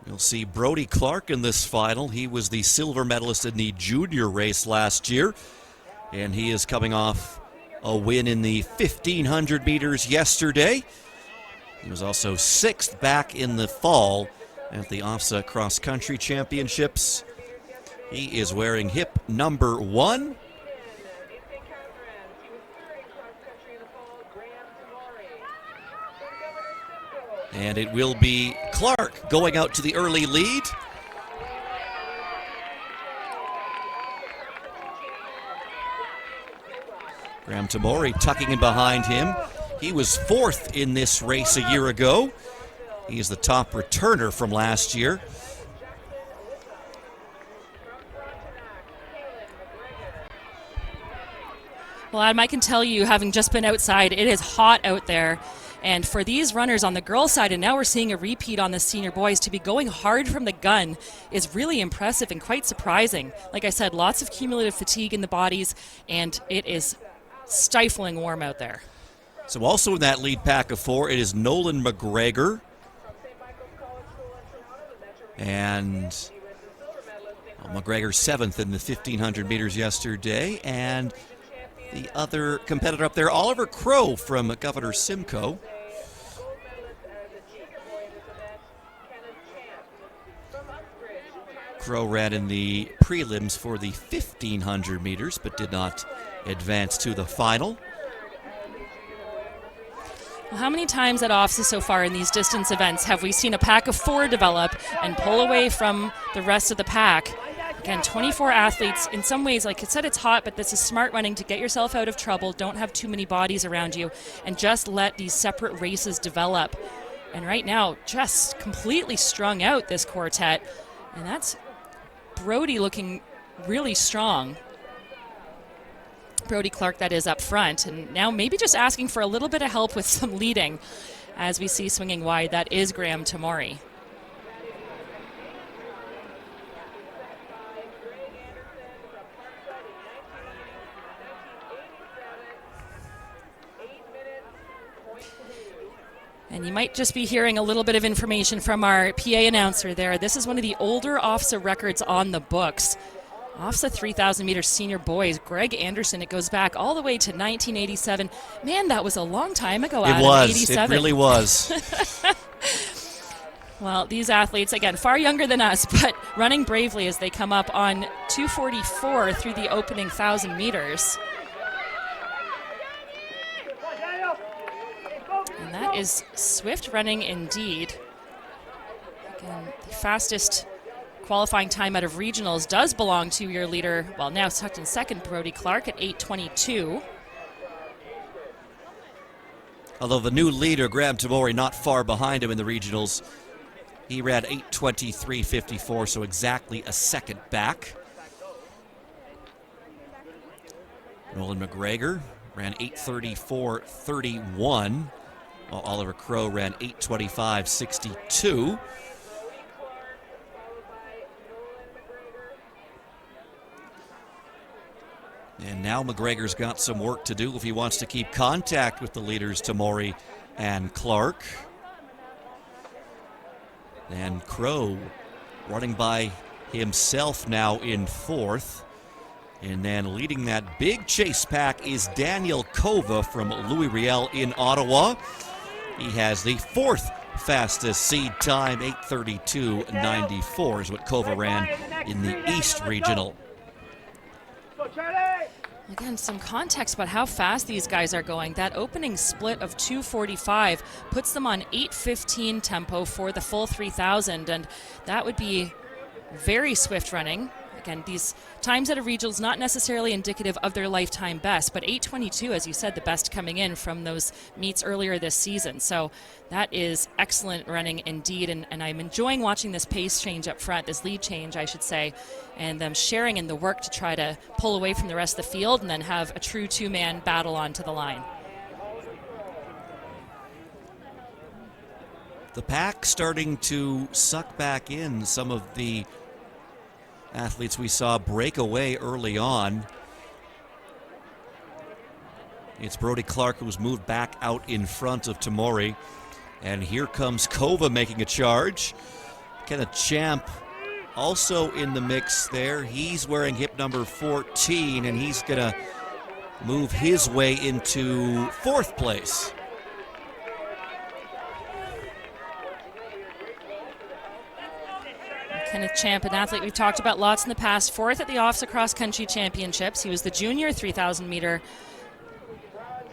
You'll see Brody Clark in this final. He was the silver medalist in the junior race last year, and he is coming off a win in the 1,500 meters yesterday. He was also sixth back in the fall at the OFSAA Cross Country Championships. He is wearing hip number 1. And it will be Clark going out to the early lead. Graham Tamori tucking in behind him. He was fourth in this race a year ago. He is the top returner from last year. Well, Adam, I can tell you, having just been outside, it is hot out there. And for these runners on the girls' side, and now we're seeing a repeat on the senior boys, to be going hard from the gun is really impressive and quite surprising. Like I said, lots of cumulative fatigue in the bodies, and it is stifling warm out there. So also in that lead pack of 4, it is Nolan McGregor. And McGregor 7th in the 1,500 meters yesterday. And the other competitor up there, Oliver Crow from Governor Simcoe. Crow ran in the prelims for the 1,500 meters, but did not advance to the final. Well, how many times at OFSAA so far in these distance events have we seen a pack of 4 develop and pull away from the rest of the pack? Again, 24 athletes. In some ways, like I said, it's hot, but this is smart running to get yourself out of trouble. Don't have too many bodies around you, and just let these separate races develop. And right now, just completely strung out, this quartet. And that's Brody looking really strong. Brody Clark, that is, up front. And now maybe just asking for a little bit of help with some leading. As we see swinging wide, that is Graham Tamori. And you might just be hearing a little bit of information from our PA announcer there. This is one of the older OFSAA records on the books. OFSAA 3,000 meter senior boys, Greg Anderson. It goes back all the way to 1987. Man, that was a long time ago. It was. It really was. Well, these athletes, again, far younger than us, but running bravely as they come up on 2:44 through the opening 1,000 meters. And that is swift running indeed. Again, the fastest qualifying time out of regionals does belong to your leader, well, now tucked in second, Brody Clark at 8:22. Although the new leader, Graham Tamori, not far behind him in the regionals. He ran 8:23.54, so exactly a second back. Nolan McGregor ran 8:34.31, while Oliver Crow ran 8:25.62. And now McGregor's got some work to do if he wants to keep contact with the leaders, Tamori and Clark. And Crow running by himself now in 4th. And then leading that big chase pack is Daniel Kova from Louis Riel in Ottawa. He has the 4th fastest seed time, 8:32.94 is what Kova ran in the East Regional. Again, some context about how fast these guys are going. That opening split of 2:45 puts them on 8:15 tempo for the full 3,000, and that would be very swift running. Again, these times at a regional is not necessarily indicative of their lifetime best, but 8:22, as you said, the best coming in from those meets earlier this season. So that is excellent running indeed, and I'm enjoying watching this pace change up front, this lead change, I should say, and them sharing in the work to try to pull away from the rest of the field and then have a true two-man battle onto the line. The pack starting to suck back in some of the athletes we saw break away early on. It's Brody Clark who was moved back out in front of Tamori. And here comes Kova making a charge. Kenneth Champ also in the mix there. He's wearing hip number 14, and he's going to move his way into 4th place. Kenneth Champ, an athlete we've talked about lots in the past, 4th at the OFSAA Cross Country Championships. He was the junior 3,000 meter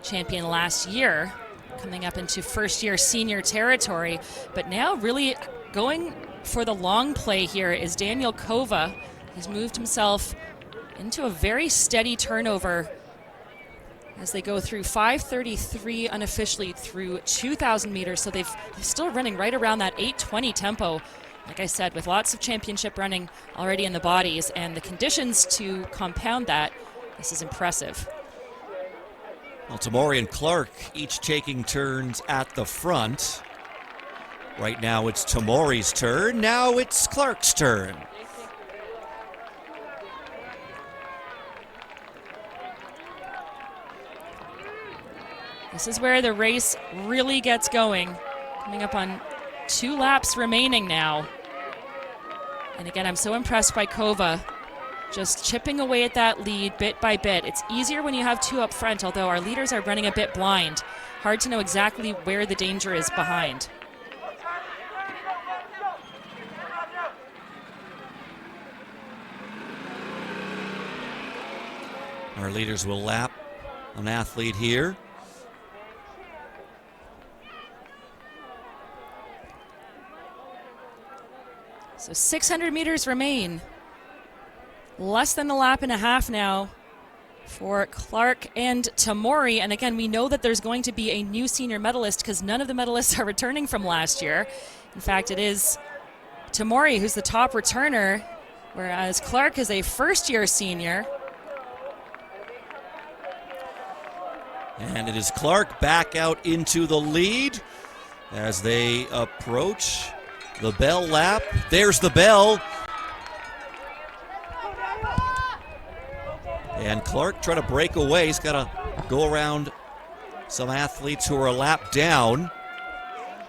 champion last year, coming up into first-year senior territory. But now really going for the long play here is Daniel Kova. He's moved himself into a very steady turnover as they go through 5:33 unofficially through 2,000 meters. So they're still running right around that 8:20 tempo. Like I said, with lots of championship running already in the bodies and the conditions to compound that, this is impressive. Well, Tamori and Clark each taking turns at the front. Right now it's Tamori's turn. Now it's Clark's turn. This is where the race really gets going. Coming up on 2 laps remaining now. And again, I'm so impressed by Kova, just chipping away at that lead bit by bit. It's easier when you have 2 up front, although our leaders are running a bit blind. Hard to know exactly where the danger is behind. Our leaders will lap an athlete here. So 600 meters remain. Less than a lap and a half now for Clark and Tamori. And again, we know that there's going to be a new senior medalist because none of the medalists are returning from last year. In fact, it is Tamori who's the top returner, whereas Clark is a first-year senior. And it is Clark back out into the lead as they approach the bell lap. There's the bell. And Clark trying to break away. He's got to go around some athletes who are a lap down.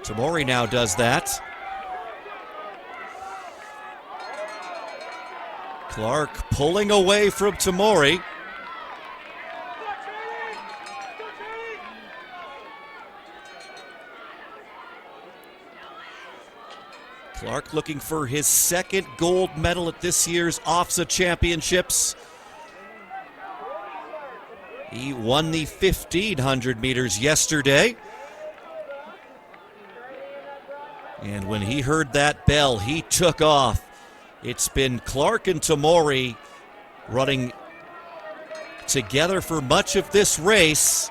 Tamori now does that. Clark pulling away from Tamori. Clark looking for his 2nd gold medal at this year's OFSAA Championships. He won the 1,500 meters yesterday. And when he heard that bell, he took off. It's been Clark and Tamori running together for much of this race.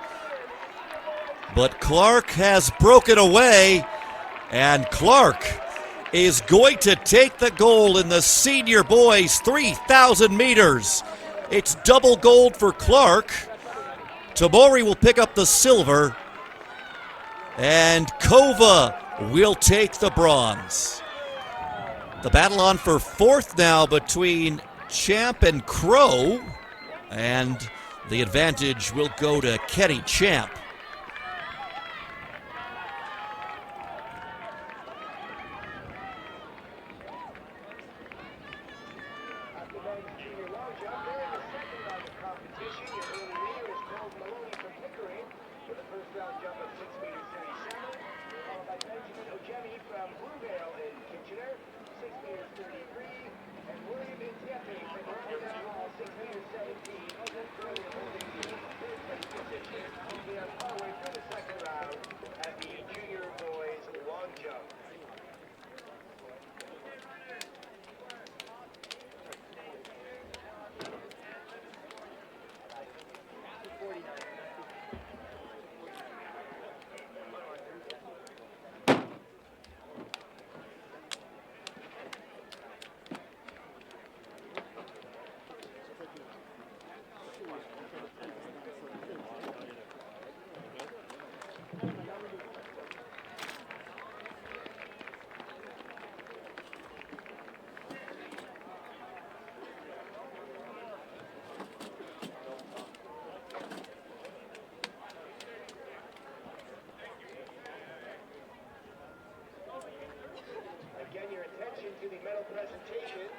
But Clark has broken away, and Clark is going to take the gold in the senior boys 3,000 meters. It's double gold for Clark. Tamori will pick up the silver, and Kova will take the bronze. The battle on for 4th now between Champ and Crow, and the advantage will go to Kenny Champ. the medal presentation.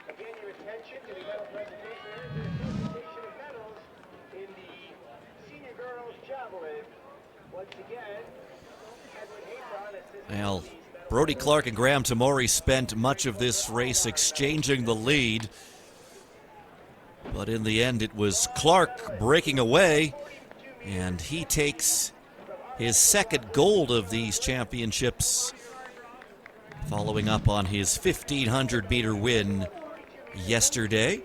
Again, your attention to the medal presentation. There's a presentation of medals in the senior girls javelin. Once again, Edwin Hayron assistant. Well, Brody Clark and Graham Tamori spent much of this race exchanging the lead. But in the end, it was Clark breaking away, and he takes his second gold of these championships, following up on his 1,500-meter win yesterday.